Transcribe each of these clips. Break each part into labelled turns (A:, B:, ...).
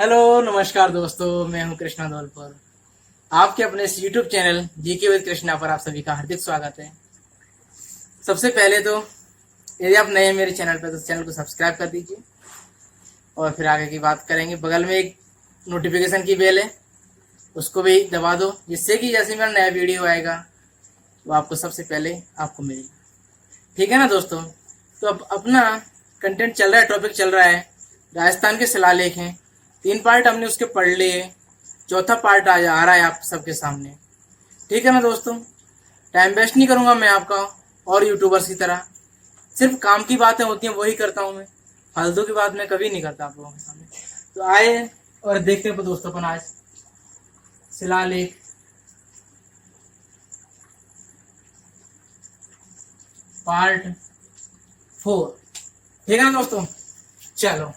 A: Hello नमस्कार दोस्तों, मैं हूं कृष्णा धौलपुर। आपके अपने इस YouTube channel GK with Krishna पर आप सभी का हार्दिक स्वागत है। सबसे पहले तो यदि आप नए हैं मेरे चैनल पर तो चैनल को सब्सक्राइब कर दीजिए और फिर आगे की बात करेंगे। बगल में एक नोटिफिकेशन की बेल है, उसको भी दबा दो, जिससे कि जैसे मेरा नया वीडियो आएगा वो आपको सबसे पहले आपको मिलेगा। ठीक है ना दोस्तों। तो अब अपना कंटेंट चल रहा है, टॉपिक चल रहा है राजस्थान के शिलालेख हैं। 3 पार्ट हमने उसके पढ़ लिए, चौथा पार्ट आ रहा है आप सबके सामने। ठीक है ना दोस्तों। टाइम वेस्ट नहीं करूंगा मैं आपका, और यूट्यूबर्स की तरह सिर्फ काम की बातें होती हैं वही करता हूं मैं, फालतू की बात मैं कभी नहीं करता आप लोगों के सामने। तो आए और देखते हैं दोस्तों अपन आज शिलालेख पार्ट 4। ठीक है ना दोस्तों। चलो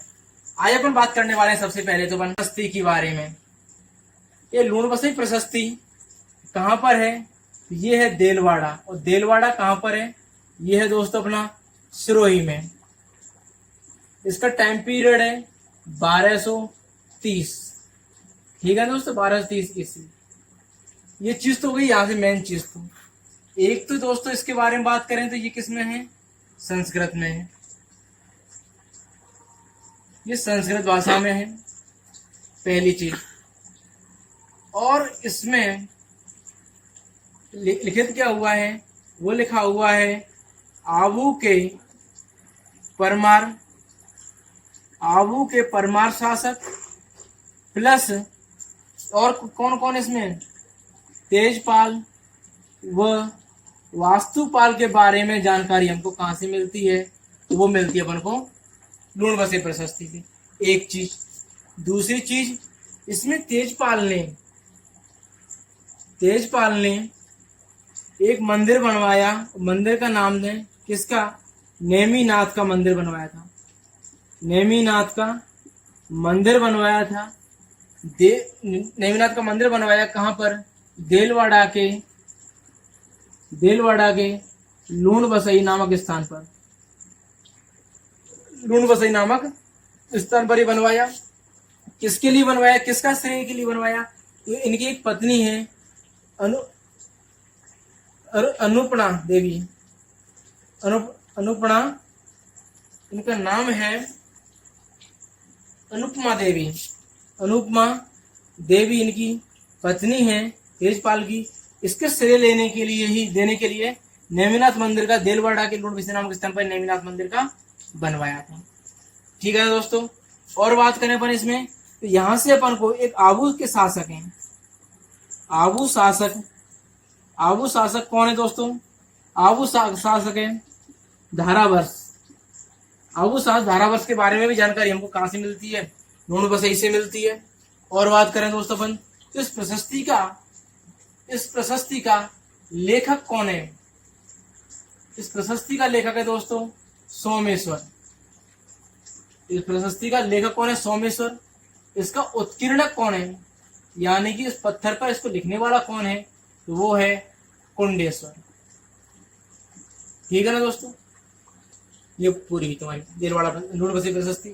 A: आज अपन बात करने वाले हैं सबसे पहले तो प्रशस्ति के बारे में। ये लूणबसी प्रशस्ति कहाँ पर है? ये है देलवाड़ा। और देलवाड़ा कहाँ पर है? ये है दोस्तों अपना सिरोही में। इसका टाइम पीरियड है 1230। ठीक है दोस्तों, 1230 ईस्वी। ये चीज तो हो गई यहाँ से मेन चीज। तो एक तो दोस्तों इसके बारे में बात करें तो ये किस में है? संस्कृत में है। ये संस्कृत भाषा में है पहली चीज। और इसमें लिखित क्या हुआ है? वो लिखा हुआ है आबू के परमार शासक प्लस और कौन कौन इसमें? तेजपाल व वास्तुपाल के बारे में जानकारी हमको कहाँ से मिलती है? तो वो मिलती है अपन को लूणबसी प्रशस्ति से। एक चीज। दूसरी चीज, इसमें तेजपाल ने एक मंदिर बनवाया। मंदिर का नाम दें किसका? नेमिनाथ का मंदिर बनवाया था। नेमिनाथ का मंदिर बनवाया था। नेमिनाथ का मंदिर बनवाया कहाँ पर? देलवाड़ा के लूणबसी नामक स्थान पर। लूणबसी नामक स्थान पर ही बनवाया। किसके लिए बनवाया? किसका श्रेय के लिए बनवाया? तो इनकी एक पत्नी है अनुपमा देवी। अनुपमा, इनका नाम है अनुपमा देवी। अनुपमा देवी इनकी पत्नी है तेजपाल की। इसके श्रेय देने के लिए नेमिनाथ मंदिर का देलवाड़ा के लूणबसी नामक स्थान पर नेमिनाथ मंदिर का बनवाया था। ठीक है दोस्तों। और बात करें अपन इसमें तो यहां से अपन को एक आबू के शासक हैं। आबू शासक कौन है दोस्तों? आबू शासक है धारावर्ष। आबू शासक धारावर्ष के बारे में भी जानकारी हमको कहां से मिलती है? लूणबसी से मिलती है। और बात करें दोस्तों अपन तो इस प्रशस्ति का लेखक कौन है? इस प्रशस्ति का लेखक है दोस्तों सोमेश्वर। इस प्रशस्ति का लेखक कौन है? सोमेश्वर। इसका उत्कीर्णक कौन है? यानी कि इस पत्थर पर इसको लिखने वाला कौन है? तो वो है कुंडेश्वर। ठीक है ना दोस्तों। ये पूरी तुम्हारी देलवाड़ा लूणबसी प्रशस्ति।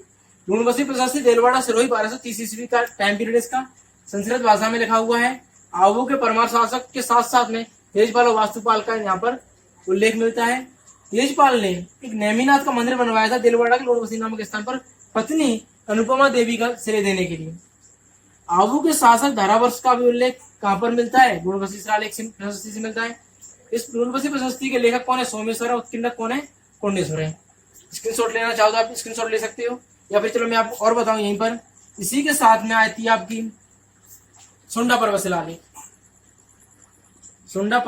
A: लूणबसी प्रशस्ति देलवाड़ा सिरोही 1230 ईस्वी का टाइम पीरियड इसका। संस्कृत भाषा में लिखा हुआ है। आबू के परमार शासक के साथ साथ में तेजपाल और वास्तुपाल का यहाँ पर उल्लेख मिलता है। तेजपाल ने एक नेमिनाथ का मंदिर बनवाया था देलवाड़ा के लूणबसी नामक स्थान पर पत्नी अनुपमा देवी का श्रेय देने के लिए। आबू के शासक धारावर्ष का भी उल्लेख कहाँ पर मिलता है? लूणबसी शिलालेख प्रशस्ति से मिलता है। इस लूणबसी प्रशस्ति के लेखक कौन है? सोमेश्वर है। उत्कीर्णक कौन है? कुंडेश्वर है। स्क्रीनशॉट लेना चाहो तो आप स्क्रीनशॉट ले सकते हो, या फिर चलो मैं आपको और बताऊं यहीं पर। इसी के साथ में आती है आपकी सुंडा पर्वत शिलालेख। सुंडा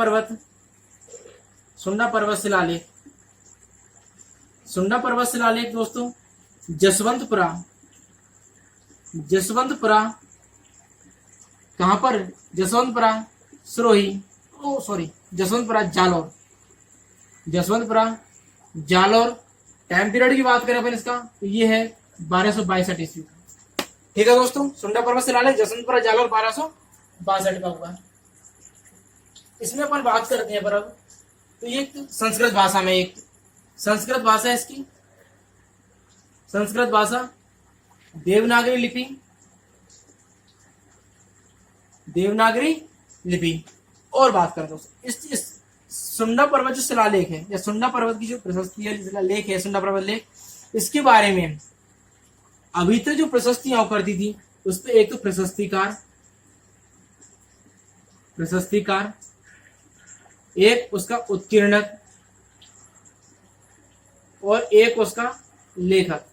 A: पर्वत शिलालेख दोस्तों जसवंतपुरा कहां पर? जसवंतपुरा सिरोही, जसवंतपुरा जालौर। टाइम पीरियड की बात करें अपन इसका तो ये है 1262 ईस्वी का। ठीक है दोस्तों। सुंडा पर्वत शिलालेख जसवंतपुरा जालौर 1262 का हुआ। इसमें अपन बात करते हैं पर अब तो ये संस्कृत भाषा में, एक संस्कृत भाषा है इसकी। संस्कृत भाषा देवनागरी लिपि देवनागरी लिपि। और बात करें दोस्तों इस सुंडा पर्वत जो शिलालेख है या सुंडा पर्वत की जो प्रशस्ति है, शिलालेख है सुंडा पर्वत लेख, इसके बारे में अभी तक जो प्रशस्तियां हुआ करती थी उस पर एक तो प्रशस्तिकार, एक उसका उत्कीर्णक और एक उसका लेखक,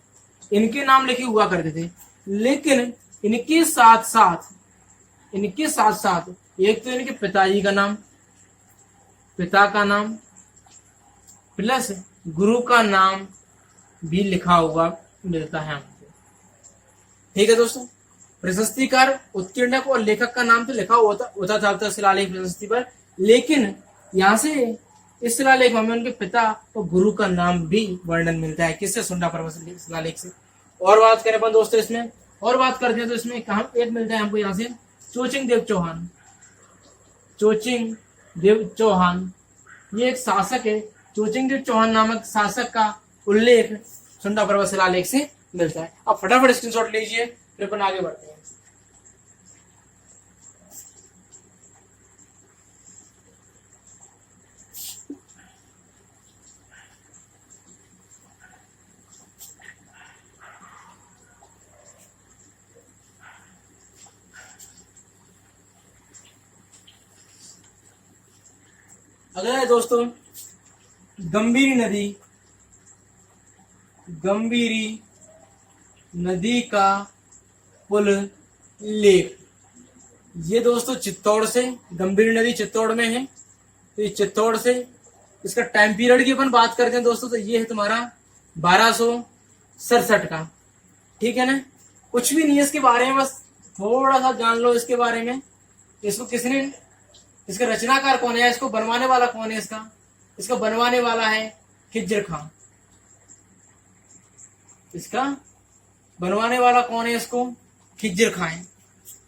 A: इनके नाम लिखे हुआ करते थे। लेकिन इनके साथ साथ एक तो इनके पिताजी का नाम, पिता का नाम प्लस गुरु का नाम भी लिखा हुआ मिलता है हमको। ठीक है दोस्तों, प्रशस्तिकार, उत्कीर्णक और लेखक का नाम तो लिखा होता था शिलालेख प्रशस्ति पर, लेकिन यहाँ से इस शिलालेख में उनके पिता और गुरु का नाम भी वर्णन मिलता है। किससे? सुंडा पर्वत शिलालेख से। और बात करें अपन दोस्तों इसमें, और बात करते हैं तो इसमें कहा एक मिलता है हमको यहाँ से चोचिंग देव चौहान, ये एक शासक है। चोचिंग देव चौहान नामक शासक का उल्लेख सुंडा पर्वत शिलालेख से मिलता है। अब फटाफट स्क्रीनशॉट लीजिए, फिर अपन आगे बढ़ते हैं। अगला है दोस्तों गंभीरी नदी का पुल लेख। ये दोस्तों चित्तौड़ से, गंभीरी नदी चित्तौड़ में है, तो ये चित्तौड़ से, इसका टाइम पीरियड की अपन बात करते हैं दोस्तों तो ये है तुम्हारा 1267 का। ठीक है ना, कुछ भी नहीं है इसके बारे में, बस थोड़ा सा जान लो इसके बारे में। इसको किसने, इसका रचनाकार कौन है, इसको बनवाने वाला कौन है, इसका बनवाने वाला है खिज्र खां। इसका बनवाने वाला कौन है, इसको खिज्र खां है।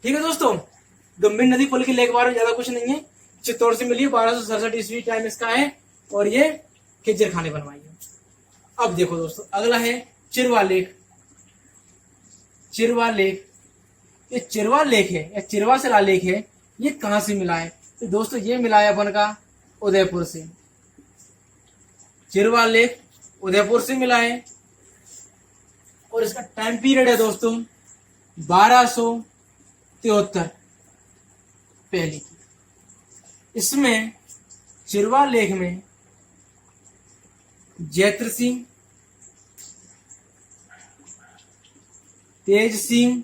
A: ठीक है दोस्तों, गंभीर नदी पुल के लेख बारे में ज्यादा कुछ नहीं है, चित्तौड़ से मिली, 1267 ईस्वी टाइम इसका है, और ये खिज्र खां ने बनवाई है। अब देखो दोस्तों अगला है चिरवा लेख। ये चिरवा लेख है या चिरवा शिलालेख है, ये कहां से मिला है? तो दोस्तों ये मिला है अपन का उदयपुर से। चिरवा लेख उदयपुर से मिला है, और इसका टाइम पीरियड है दोस्तों 1273 पहले की। इसमें चिरवा लेख में जैत्र सिंह, तेज सिंह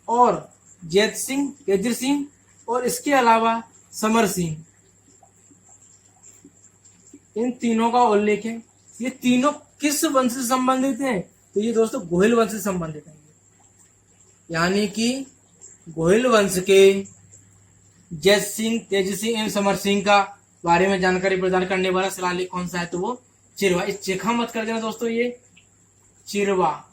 A: और जैत सिंह, तेजर सिंह और इसके अलावा समर सिंह, इन तीनों का उल्लेख है। ये तीनों किस वंश से संबंधित हैं? तो ये दोस्तों गोहिल वंश से संबंधित हैं, यानी कि गोहिल वंश के जैत सिंह, तेज सिंह एवं समर सिंह का बारे में जानकारी प्रदान करने वाला शिलालेख कौन सा है? तो वो चिरवा। इस चेखा मत कर देना दोस्तों, ये चिरवा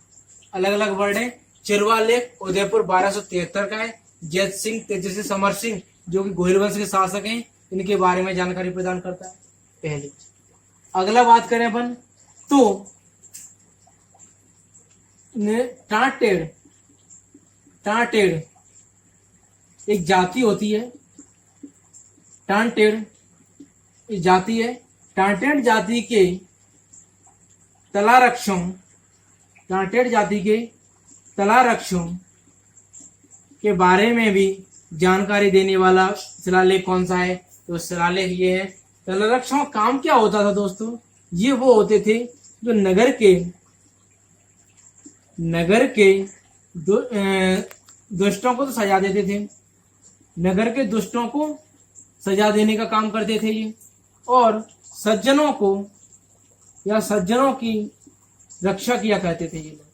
A: अलग अलग वर्ड है। चिरवा लेख उदयपुर 1273 का है। जैत सिंह, तेज सिंह, समर सिंह जो कि गोहिल वंश के शासक हैं, इनके बारे में जानकारी प्रदान करता है पहले। अगला बात करें अपन तो टाटेड़ एक जाति होती है। टाटेड़ एक जाति है। टाटेड़ जाति के तलारक्षों के बारे में भी जानकारी देने वाला शिलालेख कौन सा है? तो शिलालेख ये है। तलारक्षों का काम क्या होता था दोस्तों? ये वो होते थे जो नगर के दुष्टों को तो सजा देते थे, नगर के दुष्टों को सजा देने का काम करते थे ये, और सज्जनों की रक्षा किया करते थे ये लोग।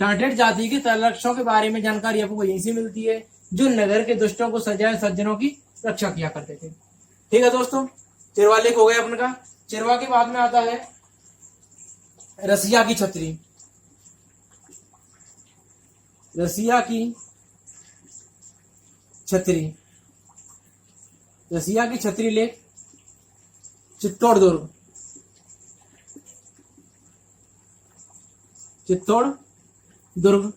A: टाटेड़ जाति के तलरक्षों के बारे में जानकारी आपको यहीं से मिलती है, जो नगर के दुष्टों को सजाए, सज्जनों की रक्षा किया करते थे। ठीक है दोस्तों, चिरवा लेख हो गया अपन का। चिरवा के बाद में आता है रसिया की छतरी। रसिया की छतरी लेख चित्तौड़ दुर्ग।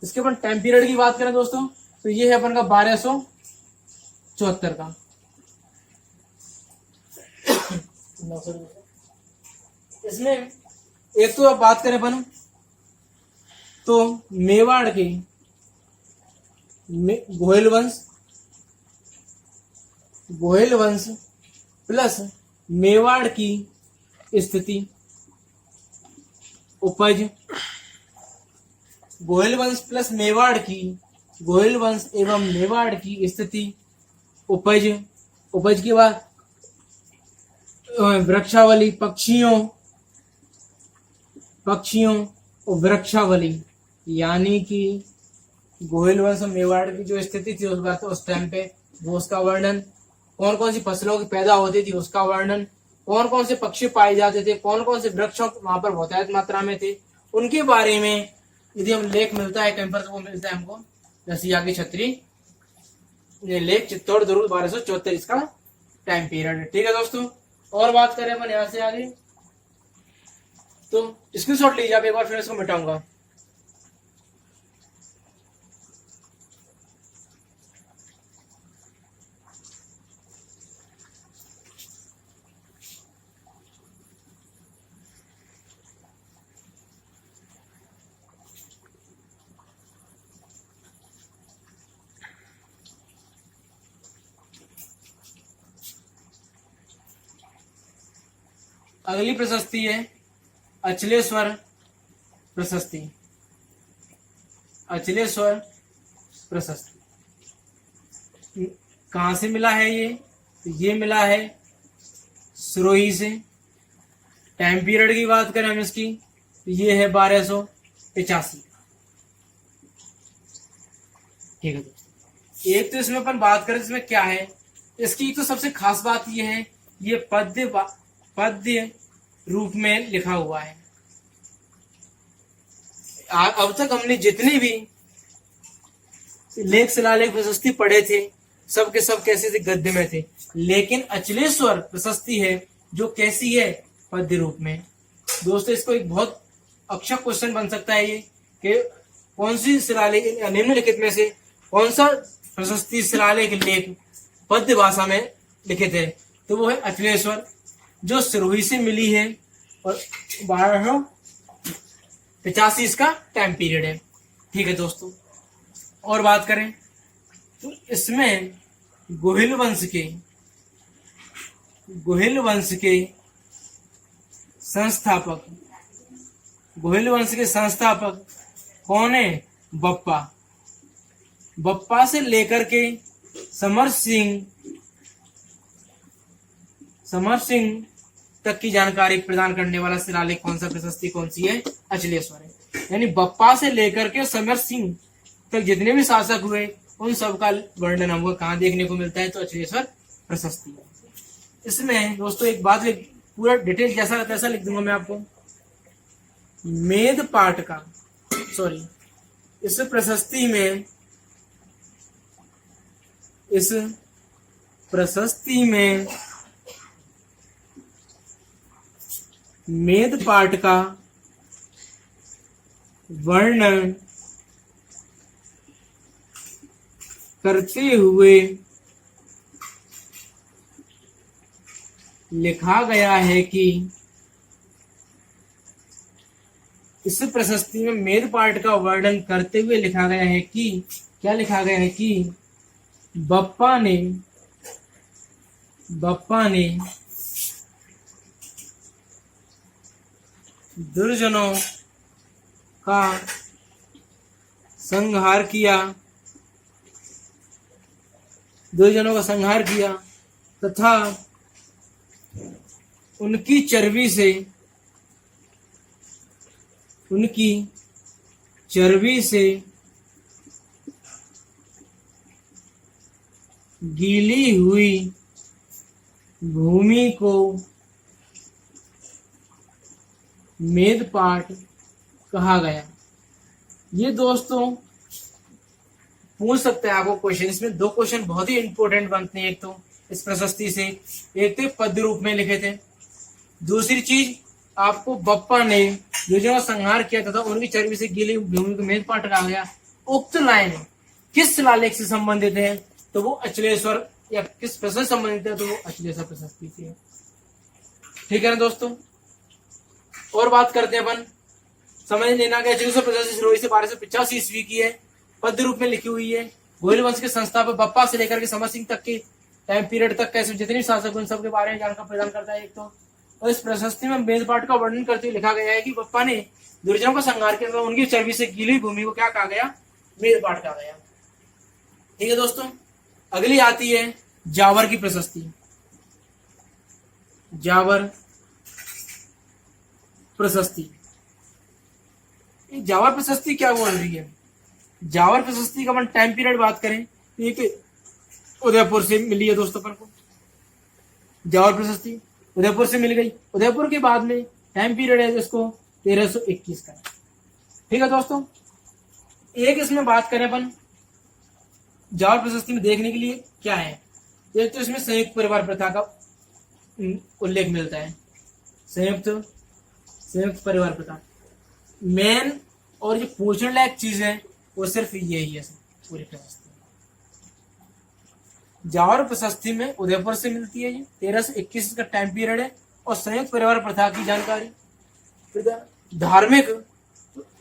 A: इसके बाद टाइम पीरियड की बात करें दोस्तों तो ये है अपन का 1274 का। इसमें एक तो अब बात करें अपन तो मेवाड़ के गोहिल वंश प्लस मेवाड़ की स्थिति उपज, गोहिल वंश प्लस मेवाड़ की, गोहिल वंश एवं मेवाड़ की स्थिति उपज, उपज के बाद वृक्षावली, पक्षियों और वृक्षावली, यानी कि गोहिल वंश और मेवाड़ की जो स्थिति थी उस बात उस टाइम पे वो उसका वर्णन, कौन कौन सी फसलों की पैदा होती थी उसका वर्णन, कौन कौन से पक्षी पाए जाते थे, कौन कौन से वृक्ष वहां पर बहुतायत मात्रा में थे, उनके बारे में यदि हम लेख मिलता है कहीं पर तो वो मिलता है हमको रसिया की छतरी, ये लेख चित्तौड़ दुर्ग 1274 इसका टाइम पीरियड है। ठीक है दोस्तों, और बात करें अपन यहाँ से आगे तो स्क्रीनशॉट लीजिए आप, एक बार फिर इसको मिटाऊंगा। अगली प्रशस्ति है अचलेश्वर प्रशस्ति। अचलेश्वर प्रशस्ति कहां से मिला है ये? तो ये मिला है सिरोही से। टाइम पीरियड की बात करें हम इसकी तो ये है 1285। ठीक है दोस्तों, एक तो इसमें अपन बात करें इसमें क्या है, इसकी तो सबसे खास बात ये है ये पद्य रूप में लिखा हुआ है। अब तक हमने जितने भी लेख शिलालेख प्रशस्ति पढ़े थे सब के सब कैसे थे? गद्य में थे। लेकिन अचलेश्वर प्रशस्ति है जो कैसी है? पद्य रूप में। दोस्तों इसको एक बहुत अच्छा क्वेश्चन बन सकता है ये कि कौन सी शिलालेख निम्नलिखित में से कौन सा प्रशस्ति शिलालेख लेख पद्य भाषा में लिखे थे? तो वो है अचलेश्वर जो सिरोही से मिली है और 1285 इसका टाइम पीरियड है। ठीक है दोस्तों, और बात करें तो इसमें गोहिल वंश के संस्थापक कौन है? बप्पा से लेकर के समर सिंह तक की जानकारी प्रदान करने वाला शिलालेख कौन सा प्रशस्ति कौन सी है? अचलेश्वर है। यानी बप्पा से लेकर के समर सिंह तक जितने भी शासक हुए उन सब का वर्णन हमको कहाँ देखने को मिलता है? तो अचलेश्वर प्रशस्ति। इसमें दोस्तों एक बात पूरा डिटेल जैसा तैसा लिख दूंगा मैं आपको। मेद पाठ का इस प्रशस्ति में मेद पाठ का वर्णन करते हुए लिखा गया है कि इस प्रशस्ति में मेद पाठ का वर्णन करते हुए लिखा गया है कि क्या लिखा गया है कि बप्पा ने दुर्जनों का संहार किया तथा उनकी चर्बी से गीली हुई भूमि को मेदपाट कहा गया। ये दोस्तों पूछ सकते हैं आपको क्वेश्चन। इसमें दो क्वेश्चन बहुत ही इंपॉर्टेंट बनते हैं। एक तो इस प्रशस्ति से एक तो पद्य रूप में लिखे थे, दूसरी चीज आपको बप्पा ने जो संहार किया था उनकी चर्बी से गीली भूमि को मेदपाट कहा गया। उक्त लाइन किस शिलालेख से संबंधित है, तो वो अचलेश्वर, या किस प्रशस्ति से संबंधित है तो वो अचलेश्वर प्रशस्ति से है। ठीक है ना दोस्तों। और बात करते हैं अपन, समझ लेना कि अचलेश्वर प्रशस्ति सिरोही से 1285 ईस्वी की है, पद्य रूप में लिखी हुई है। गोहिल वंश के संस्थापक बप्पा से लेकर के समर सिंह तक के टाइम पीरियड तक का जितने भी शासक उन सब के बारे में जानकारी प्रदान करता है एक तो। और इस प्रशस्ति में मेदपाट का वर्णन करते हुए लिखा गया है कि बप्पा ने दुर्जनों का संहार किया, उनकी चर्बी से गीली हुई भूमि को क्या कहा गया, मेदपाट कहा गया। ठीक है दोस्तों। अगली आती है जावर की प्रशस्ति। जावर प्रशस्ति, जावर प्रशस्ति क्या बोल रही है? जावर प्रशस्ति का अपन टाइम पीरियड बात करें तो ये उदयपुर से मिली है दोस्तों अपन को। जावर प्रशस्ति उदयपुर से मिल गई। उदयपुर के बाद में टाइम पीरियड है जिसको 1321 का। ठीक है दोस्तों। एक इसमें बात करें अपन जावर प्रशस्ति में देखने के लिए क्या है, एक तो इसमें संयुक्त परिवार प्रथा का उल्लेख मिलता है। संयुक्त परिवार प्रथा मेन और ये पूछने लायक चीज है वो सिर्फ यही है पूरी प्रशस्ति। जावर प्रशस्ति में उदयपुर से मिलती है, ये 1321 का टाइम पीरियड है, और संयुक्त परिवार प्रथा की जानकारी, धार्मिक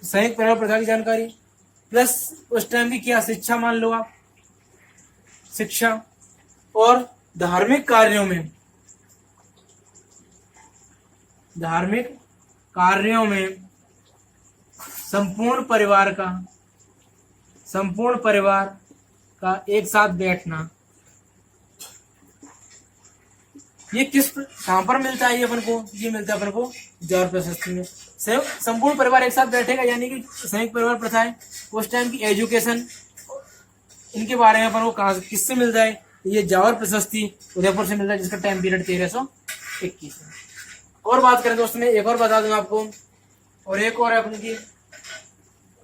A: संयुक्त परिवार प्रथा की जानकारी, प्लस उस टाइम की क्या शिक्षा मान लो आप, शिक्षा, और धार्मिक कार्यों में संपूर्ण परिवार का एक साथ बैठना। ये कहां पर मिलता है? ये अपन को ये मिलता है अपन को जावर प्रशस्ति में। संपूर्ण परिवार एक साथ बैठेगा, यानी कि संयुक्त परिवार प्रथा है। उस टाइम की एजुकेशन, इनके बारे में अपन को किससे मिलता है? ये जावर प्रशस्ति उदयपुर से मिलता है, जिसका टाइम पीरियड 1321 है। और बात करें दोस्तों, मैं एक और बता दूं आपको, और एक और है अपनी की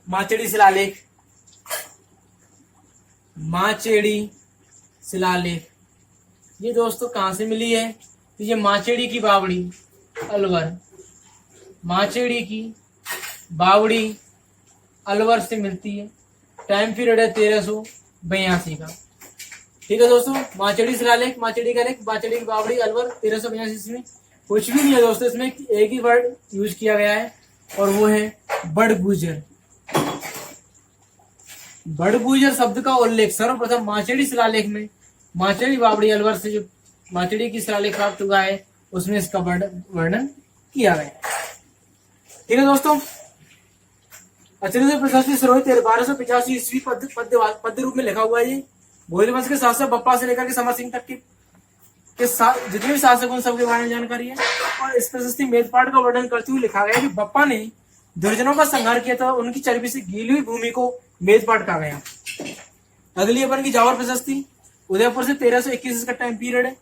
A: माचेड़ी शिलालेख। माचेड़ी शिलालेख ये दोस्तों कहां से मिली है? तो ये माचेड़ी की बावड़ी अलवर, माचेड़ी की बावड़ी अलवर से मिलती है। टाइम पीरियड है 1382 का। ठीक है दोस्तों। माचेड़ी शिलालेख, माचेड़ी का लेख, माचेड़ी की बावड़ी अलवर 1382 में। कुछ भी नहीं है दोस्तों, इसमें एक ही वर्ड यूज किया गया है और वो है बड़गुजर। बड़गुजर शब्द का उल्लेख सर्वप्रथम माचेड़ी शिलालेख में, माचेड़ी बावड़ी अलवर से जो माचेड़ी की शिलालेख प्राप्त हुआ है उसमें इसका वर्णन किया गया। ठीक है दोस्तों। अचलेश्वर प्रशस्ति सिरोही 1285 ईस्वी पद्य रूप में लिखा हुआ है। ये गोहिल वंश के शासक बप्पा से लेकर के समर सिंह तक के जितने भी शासक उन सबके बारे में जानकारी है। और इस प्रशस्ति मेदपाट का वर्णन करते हुए लिखा गया कि बप्पा ने दुर्जनों का संहार किया था, उनकी चर्बी से गीली हुई भूमि को मेदपाट कहा गया। अगली अपन की जावर प्रशस्ति उदयपुर से 1321 का टाइम पीरियड है।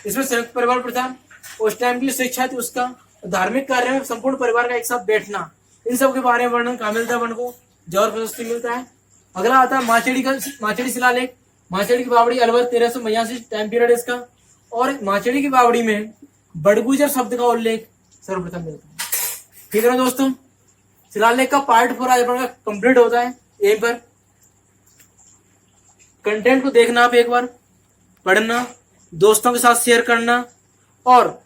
A: इसमें संयुक्त परिवार प्रथा, उस टाइम की शिक्षा थी उसका, धार्मिक कार्य में संपूर्ण परिवार का एक साथ बैठना, इन सब के बारे में वर्णन कहाँ मिलता है अपन को? जावर प्रशस्ति मिलता है। अगला आता है माचेड़ी शिलालेख, माचेड़ी की बावड़ी अलवर 1382 टाइम पीरियड इसका। और माचेड़ी की बावड़ी में बड़गुजर शब्द का उल्लेख सर्वप्रथम मिलता है। ठीक है ना दोस्तों। शिलालेख का पार्ट पूरा कंप्लीट होता है यहीं पर। कंटेंट को देखना आप एक बार, पढ़ना, दोस्तों के साथ शेयर करना और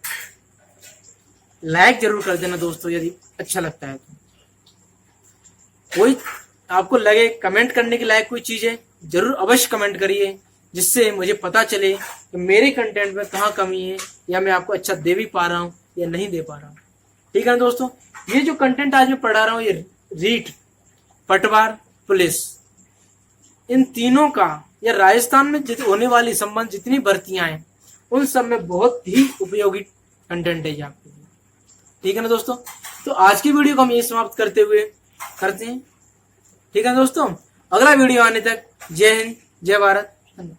A: लाइक जरूर कर देना दोस्तों यदि अच्छा लगता है तो। कोई आपको लगे कमेंट करने के लायक कोई चीज है, जरूर अवश्य कमेंट करिए, जिससे मुझे पता चले कि मेरे कंटेंट में कहाँ कमी है, या मैं आपको अच्छा दे भी पा रहा हूँ या नहीं दे पा रहा हूँ। ठीक है ना दोस्तों। ये जो कंटेंट आज मैं पढ़ा रहा हूँ, ये रीट, पटवार, पुलिस, इन तीनों का या राजस्थान में होने वाली संबंध जितनी भर्तियां हैं उन सब में बहुत ही उपयोगी कंटेंट है आपके लिए। ठीक है ना दोस्तों। तो आज की वीडियो को हम यही समाप्त करते हैं। ठीक है दोस्तों। अगला वीडियो आने तक जय हिंद, जय भारत, धन्यवाद।